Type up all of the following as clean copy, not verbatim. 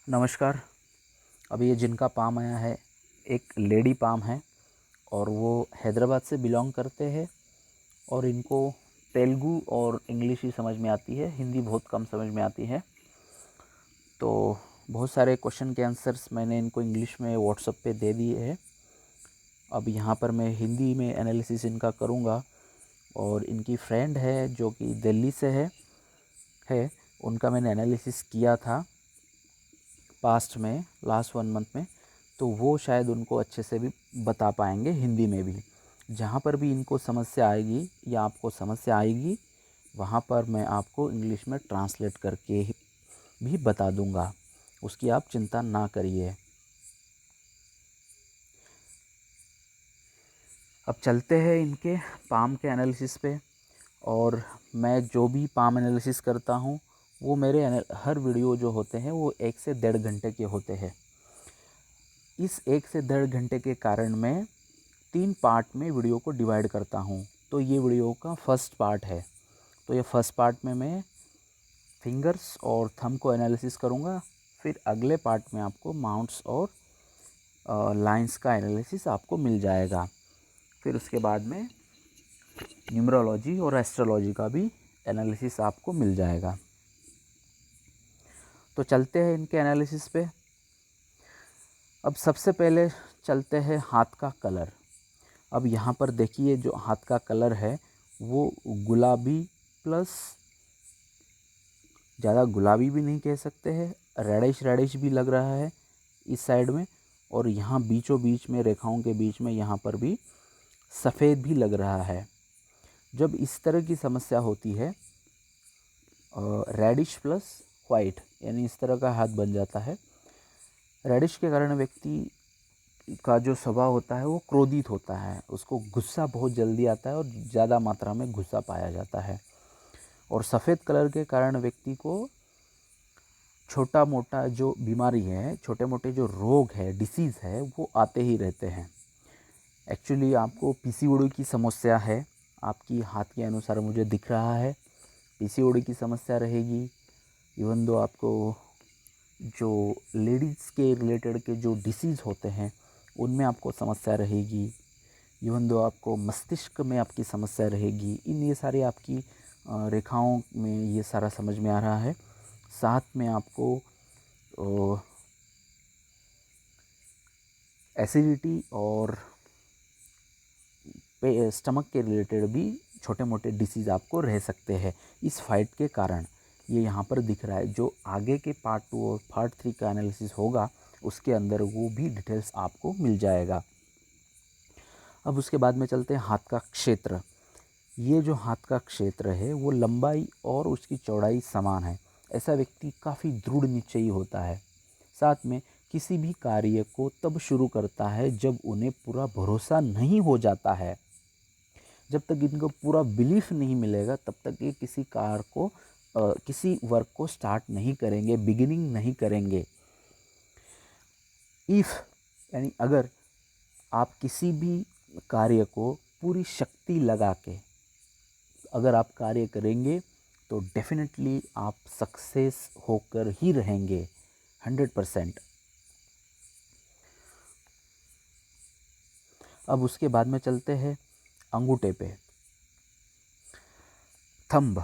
नमस्कार। अभी ये जिनका पाम आया है एक लेडी पाम है और वो हैदराबाद से बिलोंग करते हैं और इनको तेलुगु और इंग्लिश ही समझ में आती है, हिंदी बहुत कम समझ में आती है। तो बहुत सारे क्वेश्चन के आंसर्स मैंने इनको इंग्लिश में व्हाट्सएप पे दे दिए हैं। अब यहाँ पर मैं हिंदी में एनालिसिस इनका करूँगा और इनकी फ्रेंड है जो कि दिल्ली से है उनका मैंने एनालिसिस किया था पास्ट में, लास्ट 1 मंथ में, तो वो शायद उनको अच्छे से भी बता पाएंगे हिंदी में भी। जहाँ पर भी इनको समस्या आएगी या आपको समस्या आएगी वहाँ पर मैं आपको इंग्लिश में ट्रांसलेट करके भी बता दूँगा, उसकी आप चिंता ना करिए। अब चलते हैं इनके पाम के एनालिसिस पे। और मैं जो भी पाम एनालिसिस करता हूँ वो मेरे हर वीडियो जो होते हैं वो 1 से 1.5 घंटे के होते हैं। इस 1 से 1.5 घंटे के कारण मैं 3 पार्ट में वीडियो को डिवाइड करता हूँ। तो ये वीडियो का फर्स्ट पार्ट है। तो ये फर्स्ट पार्ट में मैं फिंगर्स और थंब को एनालिसिस करूँगा। फिर अगले पार्ट में आपको माउंट्स और लाइंस का एनालिसिस आपको मिल जाएगा। फिर उसके बाद में न्यूमरोलॉजी और एस्ट्रोलॉजी का भी एनालिसिस आपको मिल जाएगा। तो चलते हैं इनके एनालिसिस पे। अब सबसे पहले चलते हैं हाथ का कलर। अब यहाँ पर देखिए जो हाथ का कलर है वो गुलाबी प्लस, ज़्यादा गुलाबी भी नहीं कह सकते हैं, रेडिश भी लग रहा है इस साइड में, और यहाँ बीचों बीच में रेखाओं के बीच में यहाँ पर भी सफ़ेद भी लग रहा है। जब इस तरह की समस्या होती है रेडिश प्लस वाइट, यानी इस तरह का हाथ बन जाता है। रेडिश के कारण व्यक्ति का जो स्वभाव होता है वो क्रोधित होता है, उसको गुस्सा बहुत जल्दी आता है और ज़्यादा मात्रा में गुस्सा पाया जाता है। और सफ़ेद कलर के कारण व्यक्ति को छोटा मोटा जो बीमारी है, छोटे मोटे जो रोग है, डिसीज़ है, वो आते ही रहते हैं। एक्चुअली आपको पीसीओडी की समस्या है, आपकी हाथ के अनुसार मुझे दिख रहा है पीसीओडी की समस्या रहेगी। इवन दो आपको जो लेडीज़ के रिलेटेड के जो डिसीज़ होते हैं उनमें आपको समस्या रहेगी। इवन दो आपको मस्तिष्क में आपकी समस्या रहेगी। इन ये सारी आपकी रेखाओं में ये सारा समझ में आ रहा है। साथ में आपको एसिडिटी और स्टमक के रिलेटेड भी छोटे मोटे डिसीज़ आपको रह सकते हैं इस फाइट के कारण। ये यहाँ पर दिख रहा है। जो आगे के पार्ट 2 और पार्ट 3 का एनालिसिस होगा उसके अंदर वो भी डिटेल्स आपको मिल जाएगा। अब उसके बाद में चलते हैं हाथ का क्षेत्र। ये जो हाथ का क्षेत्र है वो लंबाई और उसकी चौड़ाई समान है। ऐसा व्यक्ति काफ़ी दृढ़ निश्चयी होता है। साथ में किसी भी कार्य को तब शुरू करता है जब उन्हें पूरा भरोसा नहीं हो जाता है। जब तक इनको पूरा बिलीफ नहीं मिलेगा तब तक ये किसी कार को किसी वर्क को स्टार्ट नहीं करेंगे, बिगिनिंग नहीं करेंगे। इफ़ यानी अगर आप किसी भी कार्य को पूरी शक्ति लगा के अगर आप कार्य करेंगे तो डेफिनेटली आप सक्सेस होकर ही रहेंगे 100%। अब उसके बाद में चलते हैं अंगूठे पे, थंब।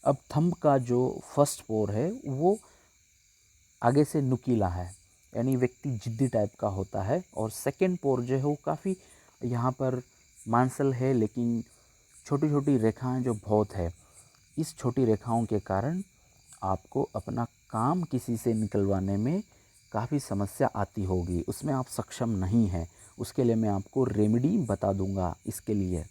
अब थंब का जो फर्स्ट पोर है वो आगे से नुकीला है, यानी व्यक्ति जिद्दी टाइप का होता है। और सेकेंड पोर जो है वो काफ़ी यहाँ पर मांसल है, लेकिन छोटी छोटी रेखाएं जो बहुत है, इस छोटी रेखाओं के कारण आपको अपना काम किसी से निकलवाने में काफ़ी समस्या आती होगी, उसमें आप सक्षम नहीं हैं। उसके लिए मैं आपको रेमेडी बता दूंगा इसके लिए।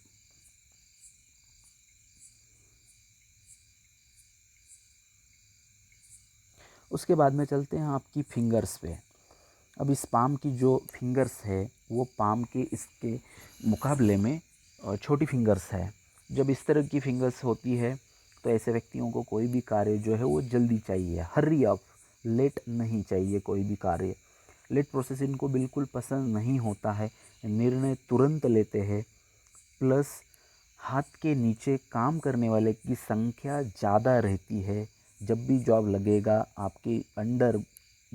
उसके बाद में चलते हैं आपकी फिंगर्स पे। अब इस पाम की जो फिंगर्स है वो पाम के इसके मुकाबले में छोटी फिंगर्स है। जब इस तरह की फिंगर्स होती है तो ऐसे व्यक्तियों को कोई भी कार्य जो है वो जल्दी चाहिए, हरी अप, लेट नहीं चाहिए कोई भी कार्य। लेट प्रोसेस इनको बिल्कुल पसंद नहीं होता है, निर्णय तुरंत लेते हैं। प्लस हाथ के नीचे काम करने वाले की संख्या ज़्यादा रहती है। जब भी जॉब लगेगा आपके अंडर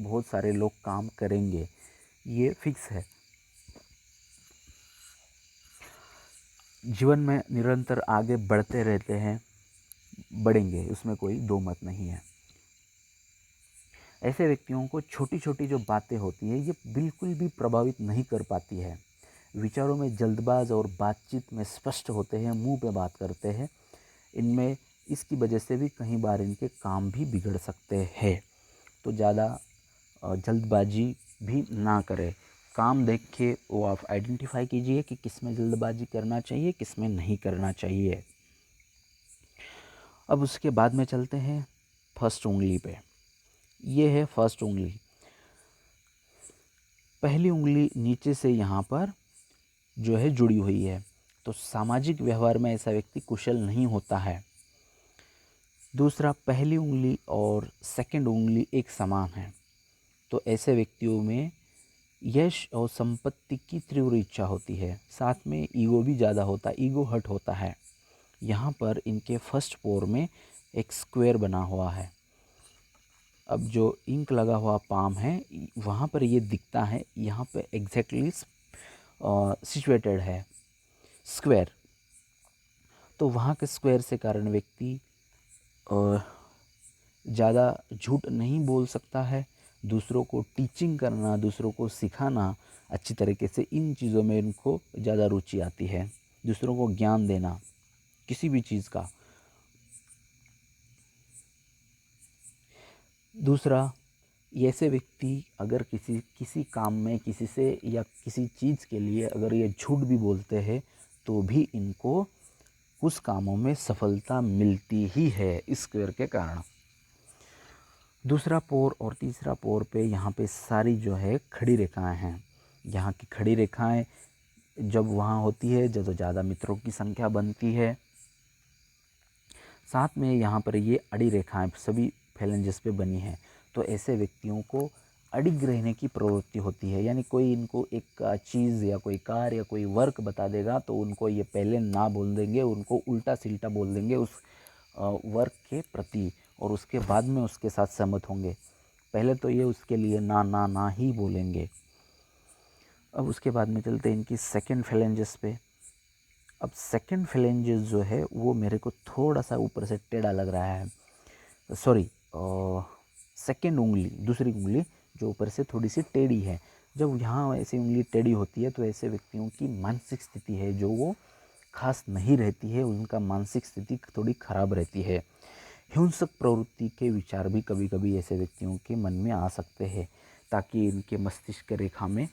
बहुत सारे लोग काम करेंगे, ये फिक्स है। जीवन में निरंतर आगे बढ़ते रहते हैं, बढ़ेंगे, उसमें कोई दो मत नहीं है। ऐसे व्यक्तियों को छोटी छोटी जो बातें होती है ये बिल्कुल भी प्रभावित नहीं कर पाती है। विचारों में जल्दबाज और बातचीत में स्पष्ट होते हैं, मुंह पे बात करते हैं। इनमें इसकी वजह से भी कई बार इनके काम भी बिगड़ सकते हैं। तो ज़्यादा जल्दबाजी भी ना करें। काम देख के वो आप आइडेंटिफाई कीजिए कि किस में जल्दबाजी करना चाहिए, किस में नहीं करना चाहिए। अब उसके बाद में चलते हैं फर्स्ट उंगली पे। ये है फर्स्ट उंगली। पहली उंगली नीचे से यहाँ पर जो है जुड़ी हुई है, तो सामाजिक व्यवहार में ऐसा व्यक्ति कुशल नहीं होता है। दूसरा, पहली उंगली और सेकंड उंगली एक समान है, तो ऐसे व्यक्तियों में यश और संपत्ति की तीव्र इच्छा होती है। साथ में ईगो भी ज़्यादा होता है, ईगो हर्ट होता है। यहाँ पर इनके फर्स्ट पोर में एक स्क्वायर बना हुआ है। अब जो इंक लगा हुआ पाम है वहाँ पर ये दिखता है, यहाँ पे एग्जैक्टली सिचुएटेड है स्क्वायर। तो वहाँ के स्क्वायर से कारण व्यक्ति ज़्यादा झूठ नहीं बोल सकता है। दूसरों को टीचिंग करना, दूसरों को सिखाना अच्छी तरीके से, इन चीज़ों में इनको ज़्यादा रुचि आती है। दूसरों को ज्ञान देना किसी भी चीज़ का। दूसरा, ऐसे व्यक्ति अगर किसी काम में किसी से या किसी चीज़ के लिए अगर ये झूठ भी बोलते हैं तो भी इनको उस कामों में सफलता मिलती ही है इस स्क्वायर के कारण। दूसरा पोर और तीसरा पोर पे यहाँ पे सारी जो है खड़ी रेखाएं हैं। यहाँ की खड़ी रेखाएं जब वहाँ होती है जब तो ज़्यादा मित्रों की संख्या बनती है। साथ में यहाँ पर ये अड़ी रेखाएं सभी फैलेंजेस पे बनी हैं, तो ऐसे व्यक्तियों को अडिग रहने की प्रवृत्ति होती है। यानी कोई इनको एक चीज़ या कोई कार्य या कोई वर्क बता देगा तो उनको ये पहले ना बोल देंगे, उनको उल्टा सिल्टा बोल देंगे उस वर्क के प्रति, और उसके बाद में उसके साथ सहमत होंगे। पहले तो ये उसके लिए ना ना ना ही बोलेंगे। अब उसके बाद में चलते हैं इनकी सेकंड फैलेंजेस पे। अब सेकंड फैलेंजेस जो है वो मेरे को थोड़ा सा ऊपर से टेढ़ा लग रहा है, सॉरी, सेकंड उंगली, दूसरी उंगली जो ऊपर से थोड़ी सी टेढ़ी है। जब यहाँ ऐसी उंगली टेढ़ी होती है तो ऐसे व्यक्तियों की मानसिक स्थिति है जो वो खास नहीं रहती है, उनका मानसिक स्थिति थोड़ी खराब रहती है। हिंसक प्रवृत्ति के विचार भी कभी कभी ऐसे व्यक्तियों के मन में आ सकते हैं, ताकि इनके मस्तिष्क रेखा में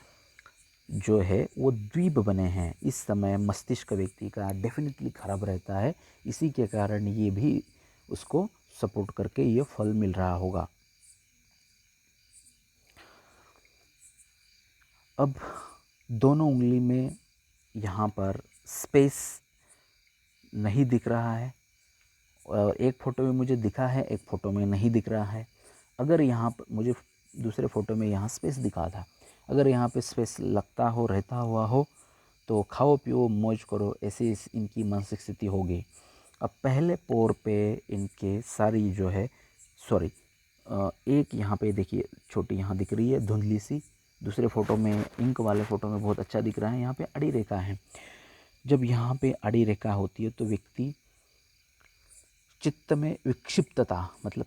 जो है वो द्वीप बने हैं। इस समय मस्तिष्क व्यक्ति का डेफिनेटली खराब रहता है, इसी के कारण ये भी उसको सपोर्ट करके ये फल मिल रहा होगा। अब दोनों उंगली में यहाँ पर स्पेस नहीं दिख रहा है, और एक फ़ोटो में मुझे दिखा है, एक फ़ोटो में नहीं दिख रहा है। अगर यहाँ पर मुझे दूसरे फ़ोटो में यहाँ स्पेस दिखा था, अगर यहाँ पे स्पेस लगता हो, रहता हुआ हो तो खाओ पियो मौज करो, ऐसी इनकी मानसिक स्थिति होगी। अब पहले पोर पे इनके सारी जो है, सॉरी, एक यहाँ पे देखिए छोटी यहाँ दिख रही है धुंधली सी, दूसरे फ़ोटो में इंक वाले फ़ोटो में बहुत अच्छा दिख रहा है, यहाँ पे अड़ी रेखा है। जब यहाँ पे अड़ी रेखा होती है तो व्यक्ति चित्त में विक्षिप्तता, मतलब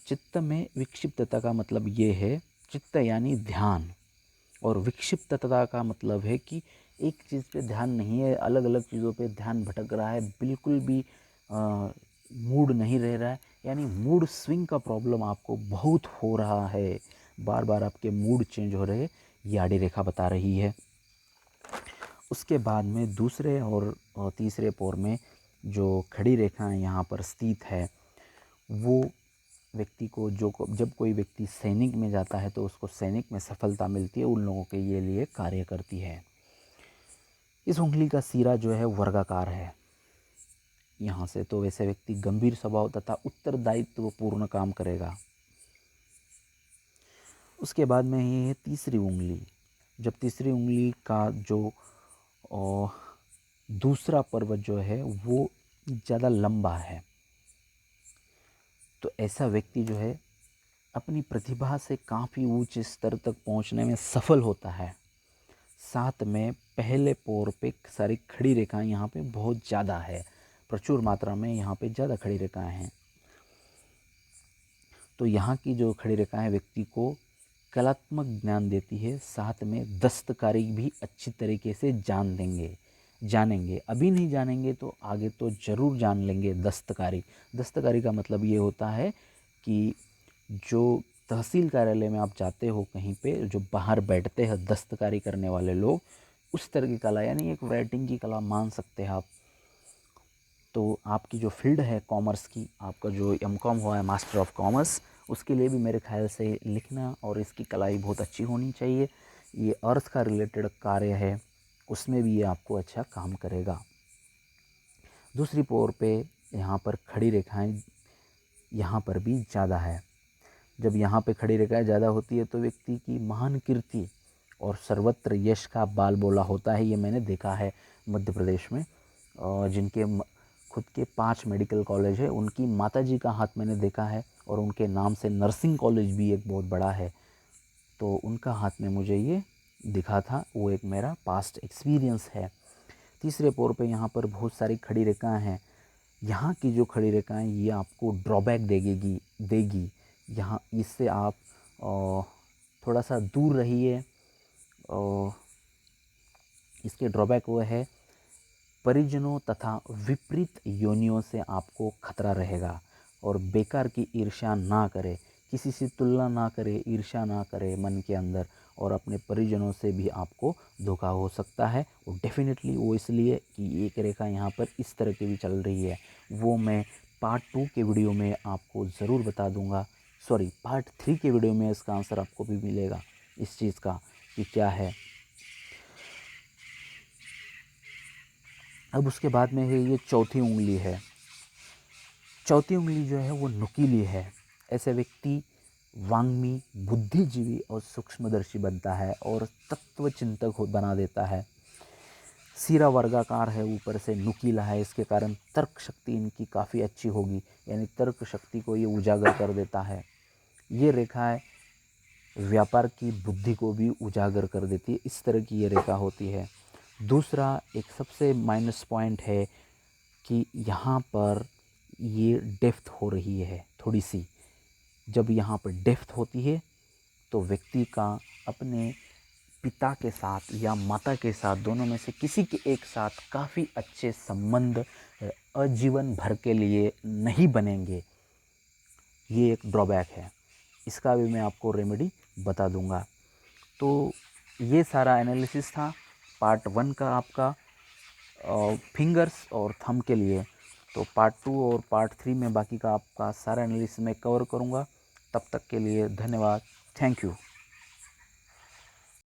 चित्त में विक्षिप्तता का मतलब ये है, चित्त यानी ध्यान, और विक्षिप्तता का मतलब है कि एक चीज़ पे ध्यान नहीं है, अलग अलग चीज़ों पे ध्यान भटक रहा है, बिल्कुल भी मूड नहीं रह रहा है। यानी मूड स्विंग का प्रॉब्लम आपको बहुत हो रहा है, बार बार आपके मूड चेंज हो रहे, ये आड़ी रेखा बता रही है। उसके बाद में दूसरे और तीसरे पोर में जो खड़ी रेखाएं यहाँ पर स्थित है, वो व्यक्ति को जब कोई व्यक्ति सैनिक में जाता है तो उसको सैनिक में सफलता मिलती है, उन लोगों के ये लिए कार्य करती है। इस उंगली का सिरा जो है वर्गाकार है यहाँ से, तो वैसे व्यक्ति गंभीर स्वभाव तथा उत्तरदायित्व पूर्ण काम करेगा। उसके बाद में ये है तीसरी उंगली। जब तीसरी उंगली का जो दूसरा पर्वत जो है वो ज़्यादा लंबा है, तो ऐसा व्यक्ति जो है अपनी प्रतिभा से काफ़ी ऊंचे स्तर तक पहुंचने में सफल होता है। साथ में पहले पोर पे सारी खड़ी रेखाएं यहाँ पे बहुत ज़्यादा है, प्रचुर मात्रा में यहाँ पे ज़्यादा खड़ी रेखाएं हैं। तो यहाँ की जो खड़ी रेखाएं व्यक्ति को कलात्मक ज्ञान देती है, साथ में दस्तकारी भी अच्छी तरीके से जानेंगे। अभी नहीं जानेंगे तो आगे तो ज़रूर जान लेंगे। दस्तकारी का मतलब ये होता है कि जो तहसील कार्यालय में आप जाते हो कहीं पे, जो बाहर बैठते हैं दस्तकारी करने वाले लोग, उस तरह की कला, यानी एक राइटिंग की कला मान सकते हैं आप। तो आपकी जो फील्ड है कॉमर्स की, आपका जो एमकॉम हुआ है मास्टर ऑफ कॉमर्स, उसके लिए भी मेरे ख्याल से लिखना और इसकी कलाई बहुत अच्छी होनी चाहिए। ये अर्थ का रिलेटेड कार्य है, उसमें भी ये आपको अच्छा काम करेगा। दूसरी पोर पे यहाँ पर खड़ी रेखाएं यहाँ पर भी ज़्यादा है। जब यहाँ पे खड़ी रेखाएं ज़्यादा होती है तो व्यक्ति की महान कीर्ति और सर्वत्र यश का बाल बोला होता है। ये मैंने देखा है मध्य प्रदेश में, जिनके खुद के 5 मेडिकल कॉलेज है, उनकी माताजी का हाथ मैंने देखा है, और उनके नाम से नर्सिंग कॉलेज भी एक बहुत बड़ा है, तो उनका हाथ में मुझे ये दिखा था। वो एक मेरा पास्ट एक्सपीरियंस है। तीसरे पोर पे यहाँ पर बहुत सारी खड़ी रेखाएं हैं। यहाँ की जो खड़ी रेखाएं ये आपको ड्रॉबैक देगी। यहाँ इससे आप थोड़ा सा दूर रहिए। इसके ड्रॉबैक वो है, परिजनों तथा विपरीत योनियों से आपको खतरा रहेगा। और बेकार की ईर्ष्या ना करे, किसी से तुलना ना करे, ईर्ष्या ना करे मन के अंदर, और अपने परिजनों से भी आपको धोखा हो सकता है। वो डेफिनेटली वो इसलिए कि एक रेखा यहाँ पर इस तरह की भी चल रही है, वो मैं पार्ट 2 के वीडियो में आपको ज़रूर बता दूंगा। सॉरी, पार्ट 3 के वीडियो में इसका आंसर आपको भी मिलेगा इस चीज़ का कि क्या है। अब उसके बाद में है ये चौथी उंगली है। चौथी उंगली जो है वो नुकीली है। ऐसे व्यक्ति वांग्मी, बुद्धिजीवी और सूक्ष्मदर्शी बनता है और तत्व चिंतक बना देता है। सिरा वर्गाकार है, ऊपर से नुकीला है, इसके कारण तर्क शक्ति इनकी काफ़ी अच्छी होगी, यानी तर्क शक्ति को ये उजागर कर देता है। ये रेखाएं व्यापार की बुद्धि को भी उजागर कर देती है, इस तरह की ये रेखा होती है। दूसरा एक सबसे माइनस पॉइंट है कि यहाँ पर ये डेप्थ हो रही है थोड़ी सी। जब यहाँ पर डेप्थ होती है तो व्यक्ति का अपने पिता के साथ या माता के साथ, दोनों में से किसी के एक साथ काफ़ी अच्छे संबंध आजीवन भर के लिए नहीं बनेंगे। ये एक ड्रॉबैक है, इसका भी मैं आपको रेमेडी बता दूंगा। तो ये सारा एनालिसिस था पार्ट 1 का आपका फिंगर्स और थंब के लिए। तो पार्ट 2 और पार्ट 3 में बाकी का आपका सारा एनालिसिस मैं कवर करूँगा। तब तक के लिए धन्यवाद। Thank you.